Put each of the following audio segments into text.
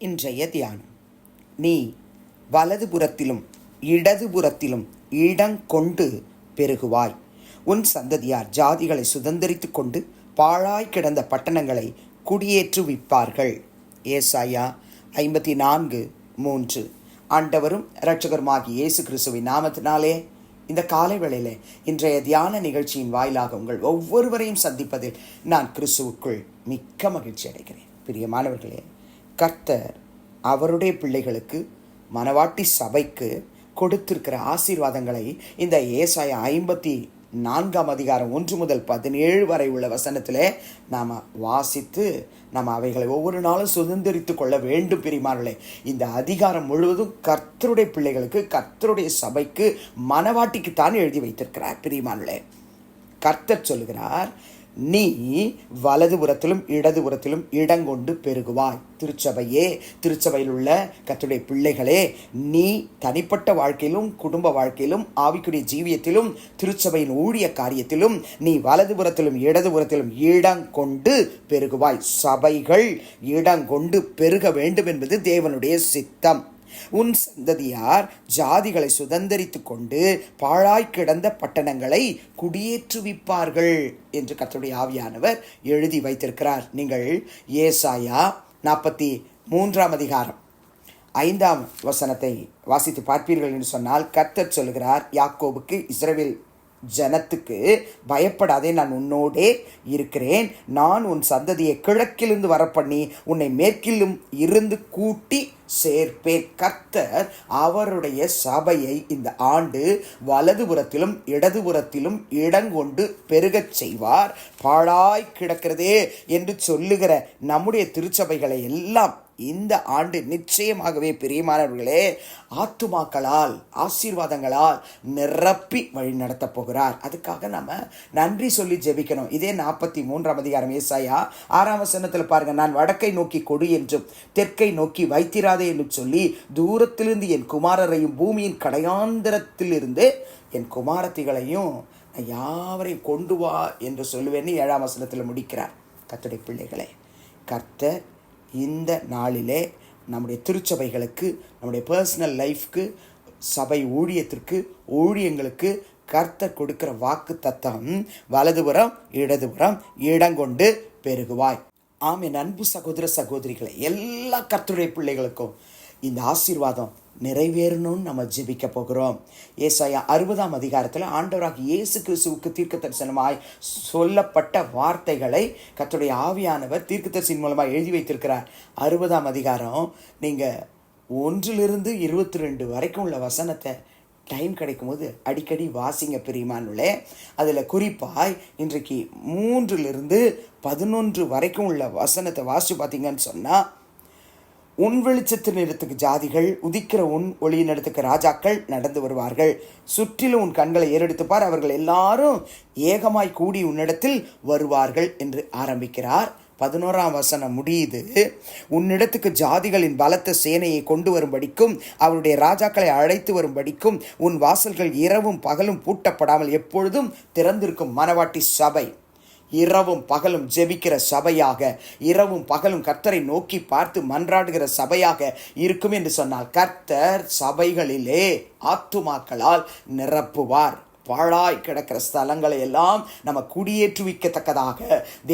இன்றைய தியானம். நீ வலதுபுறத்திலும் இடதுபுறத்திலும் இடங்கொண்டு பெருகுவாய். உன் சந்ததியார் ஜாதிகளை சுதந்தரித்துக் கொண்டு பாழாய் கிடந்த பட்டணங்களை குடியேற்றுவிப்பார்கள். ஏசாயா 54:3. ஆண்டவரும் இரட்சகருமாகிய இயேசு கிறிஸ்துவின் நாமத்தினாலே இந்த காலை வேளையிலே இன்றைய தியான நிகழ்ச்சியின் வாயிலாக உங்கள் ஒவ்வொருவரையும் சந்திப்பதில் நான் கிறிஸ்துவுக்குள் மிக்க மகிழ்ச்சி அடைகிறேன். பிரியமானவர்களே, கர்த்தர் அவருடைய பிள்ளைகளுக்கு, மனவாட்டி சபைக்கு கொடுத்திருக்கிற ஆசீர்வாதங்களை இந்த ஏசாயா 54 1 முதல் 17 வரை உள்ள வசனத்திலே நாம் வாசித்து நாம் அவைகளை ஒவ்வொரு நாளும் சுதந்திரித்து கொள்ள வேண்டும். பிரியமானவர்களே, இந்த அதிகாரம் முழுவதும் கர்த்தருடைய பிள்ளைகளுக்கு, கர்த்தருடைய சபைக்கு, மனவாட்டிக்குத்தான் எழுதி வைத்திருக்கிறார். பிரியமானவர்களே, கர்த்தர் சொல்லுகிறார், நீ வலதுபுறத்திலும் இடதுபுறத்திலும் இடங்கொண்டு பெருகுவாய். திருச்சபையே, திருச்சபையில் உள்ள கர்த்தருடைய பிள்ளைகளே, நீ தனிப்பட்ட வாழ்க்கையிலும் குடும்ப வாழ்க்கையிலும் ஆவிக்குரிய ஜீவியத்திலும் திருச்சபையின் ஊழிய காரியத்திலும் நீ வலதுபுறத்திலும் இடதுபுறத்திலும் இடங்கொண்டு பெருகுவாய். சபைகள் இடங்கொண்டு பெருக வேண்டும் என்பது தேவனுடைய சித்தம். உன் சந்ததியார் ஜாதிகளை சுதந்தரித்துக் கொண்டு பாழாய் கிடந்த பட்டணங்களை குடியேற்றுவிப்பார்கள் என்று கர்த்தருடைய ஆவியானவர் எழுதி வைத்திருக்கிறார். நீங்கள் ஏசாயா 43 5 வாசித்து பார்ப்பீர்கள் என்று சொன்னால், கர்த்தர் சொல்கிறார், யாக்கோபுக்கு, இஸ்ரவேல் ஜனத்துக்கு, பயப்படாதே, நான் உன்னோடே இருக்கிறேன். நான் உன் சந்ததியை கிழக்கிலிருந்து வரப்பண்ணி உன்னை மேற்கிலும் இருந்து கூட்டி சேர்ப்பேன். கர்த்தர் அவருடைய சபையை இந்த ஆண்டு வலதுபுறத்திலும் இடதுபுறத்திலும் இடங்கொண்டு பெருகச் செய்வார். பாழாய் கிடக்கிறதே என்று சொல்லுகிற நம்முடைய திருச்சபைகளை எல்லாம் இந்த ஆண்டு நிச்சயமாகவே பிரியமானவர்களே ஆத்துமாக்களால், ஆசீர்வாதங்களால் நிரப்பி வழி நடத்தப் போகிறார். அதுக்காக நம்ம நன்றி சொல்லி ஜெபிக்கணும். இதே 43 ஏசாயா 6 பாருங்க, நான் வடக்கை நோக்கி கொடு என்றும் தெற்கை நோக்கி வைத்திராதே என்று சொல்லி தூரத்திலிருந்து என் குமாரரையும் பூமியின் கடையாந்திரத்திலிருந்து என் குமாரத்திகளையும் யாவரையும் கொண்டு வா என்று சொல்லுவேன்னு 7 முடிக்கிறார். கர்த்தருடைய பிள்ளைகளே, கர்த்தர் இந்த நாளிலே நம்முடைய திருச்சபைகளுக்கு, நம்முடைய பர்சனல் லைஃப்க்கு, சபை ஊழியத்திற்கு, ஊழியங்களுக்கு கர்த்தர் கொடுக்கிற வாக்கு தத்தம், வலதுபுறம் இடதுபுறம் இடங்கொண்டு பெருகுவாய். என் அன்பு சகோதர சகோதரிகளை, எல்லா கர்த்தருடைய பிள்ளைகளுக்கும் இந்த ஆசீர்வாதம் நிறைவேறணும்னு நம்ம ஜெபிக்க போகிறோம். ஏசாயா 60 ஆண்டவராகிய இயேசு கிறிஸ்துவுக்கு தீர்க்க தரிசனமாய் சொல்லப்பட்ட வார்த்தைகளை கர்த்தருடைய ஆவியானவர் தீர்க்க தரிசனம் மூலமாக எழுதி வைத்திருக்கிறார். 60 நீங்கள் 1 - 22 வரைக்கும் உள்ள வசனத்தை டைம் கிடைக்கும் போது அடிக்கடி வாசிங்க பிரியமானுள்ளே. அதில் குறிப்பாய் இன்றைக்கு 3 - 11 வரைக்கும் உள்ள வசனத்தை வாசித்து பார்த்தீங்கன்னு சொன்னால், உன் வெளிச்சத்தின் இடத்துக்கு ஜாதிகள், உதிக்கிற உன் ஒளியின் இடத்துக்கு ராஜாக்கள் நடந்து வருவார்கள். சுற்றிலும் உன் கண்களை ஏறெடுத்துப்பார், அவர்கள் எல்லாரும் ஏகமாய் கூடி உன்னிடத்தில் வருவார்கள் என்று ஆரம்பிக்கிறார். 11 முடியுது, உன்னிடத்துக்கு ஜாதிகளின் பலத்த சேனையை கொண்டு வரும்படிக்கும் அவருடைய ராஜாக்களை அழைத்து வரும்படிக்கும் உன் வாசல்கள் இரவும் பகலும் பூட்டப்படாமல் எப்பொழுதும் திறந்திருக்கும். மனவாட்டி சபை இரவும் பகலும் ஜெபிக்கிற சபையாக, இரவும் பகலும் கர்த்தரை நோக்கி பார்த்து மன்றாடுகிற சபையாக இருக்கும் என்று சொன்னால், கர்த்தர் சபைகளிலே ஆத்துமாக்களால் நிரப்புவார். பாழாய் கிடக்கிற ஸ்தலங்களை எல்லாம் நம்ம குடியேற்றுவிக்கத்தக்கதாக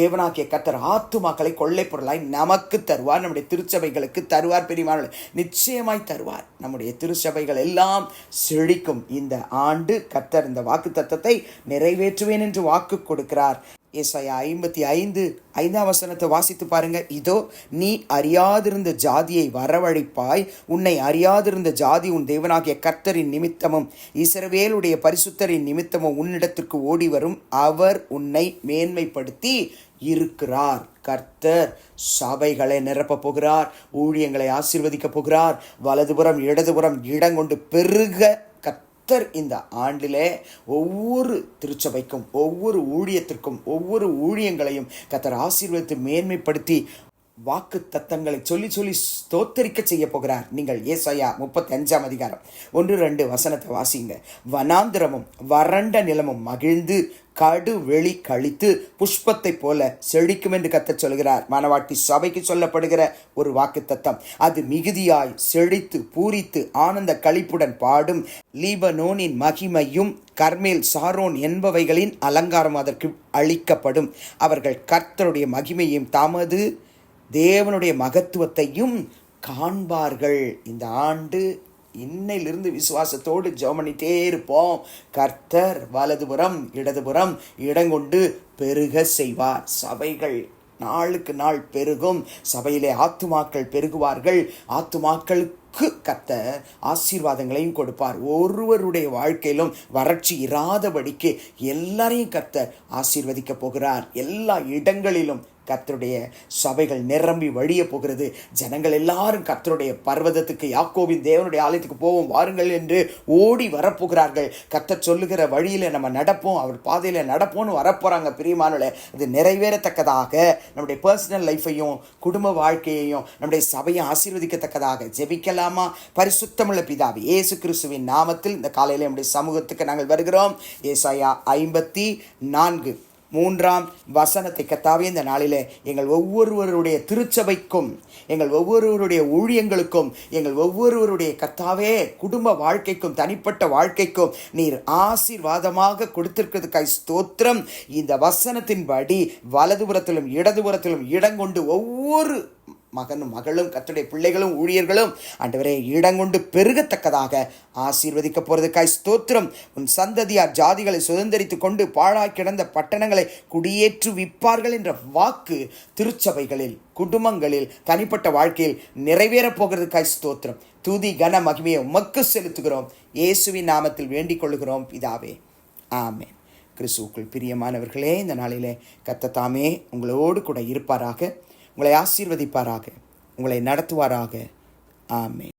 தேவனாகிய கர்த்தர் ஆத்துமாக்களை கொள்ளை பொருளாய் நமக்கு தருவார். நம்முடைய திருச்சபைகளுக்கு தருவார். பெரியமானவர்களே, நிச்சயமாய் தருவார். நம்முடைய திருச்சபைகள் எல்லாம் செழிக்கும். இந்த ஆண்டு கர்த்தர் இந்த வாக்கு தத்தத்தை நிறைவேற்றுவேன் என்று வாக்கு கொடுக்கிறார். ஏசாயா 55 வாசித்து பாருங்க. இதோ, நீ அறியாதிருந்த ஜாதியை வரவழைப்பாய், உன்னை அறியாதிருந்த ஜாதி உன் தேவனாகிய கர்த்தரின் நிமித்தமும் இஸ்ரவேலுடைய பரிசுத்தரின் நிமித்தமும் உன்னிடத்திற்கு ஓடி வரும். அவர் உன்னை மேன்மைப்படுத்தி இருக்கிறார். கர்த்தர் சபைகளை நிரப்ப போகிறார். ஊழியங்களை ஆசீர்வதிக்க போகிறார். வலதுபுறம் இடதுபுறம் இடங்கொண்டு பெருக கர்த்தர் இந்த ஆண்டிலே ஒவ்வொரு திருச்சபைக்கும், ஒவ்வொரு ஊழியத்திற்கும், ஒவ்வொரு ஊழியங்களையும் கர்த்தர் ஆசீர்வதித்து மேன்மைப்படுத்தி வாக்கு தத்தங்களை சொல்லி சொல்லி ஸ்தோத்தரிக்க செய்ய போகிறார். நீங்கள் ஏசாயா 35 1-2 வசனத்தை வாசிங்க. வனாந்திரமும் வறண்ட நிலமும் மகிழ்ந்து கடு வெளி கழித்து புஷ்பத்தை போல செழிக்கும் என்று கர்த்தர் சொல்கிறார். மணவாட்டி சபைக்கு சொல்லப்படுகிற ஒரு வாக்கு தத்தம். அது மிகுதியாய் செழித்து பூரித்து ஆனந்த களிப்புடன் பாடும். லீபனோனின் மகிமையும் கர்மேல் சாரோன் என்பவைகளின் அலங்காரம் அதற்கு அளிக்கப்படும். அவர்கள் கர்த்தருடைய மகிமையும் தமது தேவனுடைய மகத்துவத்தையும் காண்பார்கள். இந்த ஆண்டு இன்னையிலிருந்து விசுவாசத்தோடு ஜெபம் பண்ணிட்டே இருப்போம். கர்த்தர் வலதுபுறம் இடதுபுறம் இடங்கொண்டு பெருக செய்வார். சபைகள் நாளுக்கு நாள் பெருகும். சபையிலே ஆத்துமாக்கள் பெருகுவார்கள். ஆத்துமாக்களுக்கு கர்த்தர் ஆசீர்வாதங்களையும் கொடுப்பார். ஒருவருடைய வாழ்க்கையிலும் வறட்சி இராதபடிக்கு எல்லாரையும் கர்த்தர் ஆசீர்வதிக்க போகிறார். எல்லா இடங்களிலும் கர்த்தருடைய சபைகள் நிரம்பி வழிய போகிறது. ஜனங்கள் எல்லாரும் கர்த்தருடைய பர்வதத்துக்கு, யாக்கோபின் தேவனுடைய ஆலயத்துக்கு போவோம் வாருங்கள் என்று ஓடி வரப்போகிறார்கள். கர்த்தர் சொல்லுகிற வழியில் நம்ம நடப்போம், அவர் பாதையில் நடப்போம்னு வரப்போகிறாங்க. பிரியமானவர்களே, இது நிறைவேறத்தக்கதாக நம்முடைய பர்சனல் லைஃப்பையும் குடும்ப வாழ்க்கையையும் நம்முடைய சபையை ஆசீர்வதிக்கத்தக்கதாக ஜெபிக்கலாமா? பரிசுத்தமுள்ள பிதாவே, இயேசு கிறிஸ்துவின் நாமத்தில் இந்த காலையில் நம்முடைய சமூகத்துக்கு நாங்கள் வருகிறோம். ஏசாயா 54:3 கர்த்தாவே, இந்த நாளிலே எங்கள் ஒவ்வொருவருடைய திருச்சபைக்கும், எங்கள் ஒவ்வொருவருடைய ஊழியங்களுக்கும், எங்கள் ஒவ்வொருவருடைய கர்த்தாவே குடும்ப வாழ்க்கைக்கும் தனிப்பட்ட வாழ்க்கைக்கும் நீர் ஆசீர்வாதமாக கொடுத்திருக்கிறதுக்காய் ஸ்தோத்திரம். இந்த வசனத்தின்படி வலதுபுறத்திலும் இடதுபுறத்திலும் இடங்கொண்டு ஒவ்வொரு மகனும் மகளும் கர்த்தருடைய பிள்ளைகளும் ஊழியர்களும் ஆண்டவரே இடங்கொண்டு பெருகத்தக்கதாக ஆசீர்வதிக்க போகிறதுக்காய் ஸ்தோத்திரம். உன் சந்ததியார் ஜாதிகளை சுதந்திரித்து கொண்டு பாழாய் கிடந்த பட்டணங்களை குடியேற்று விப்பார்கள் என்ற வாக்கு திருச்சபைகளில், குடும்பங்களில், தனிப்பட்ட வாழ்க்கையில் நிறைவேறப் போகிறதுக்காய் ஸ்தோத்திரம். துதி கன மகிமையை உமக்கு செலுத்துகிறோம். இயேசுவின் நாமத்தில் வேண்டிக் கொள்ளுகிறோம் பிதாவே, ஆமென். கிறிஸ்துவுக்குள் பிரியமானவர்களே, இந்த நாளிலே கர்த்தர் தாமே உங்களோடு கூட இருப்பாராக, உங்களை ஆசீர்வதிப்பாராக, உங்களை நடத்துவாராக. ஆமென்.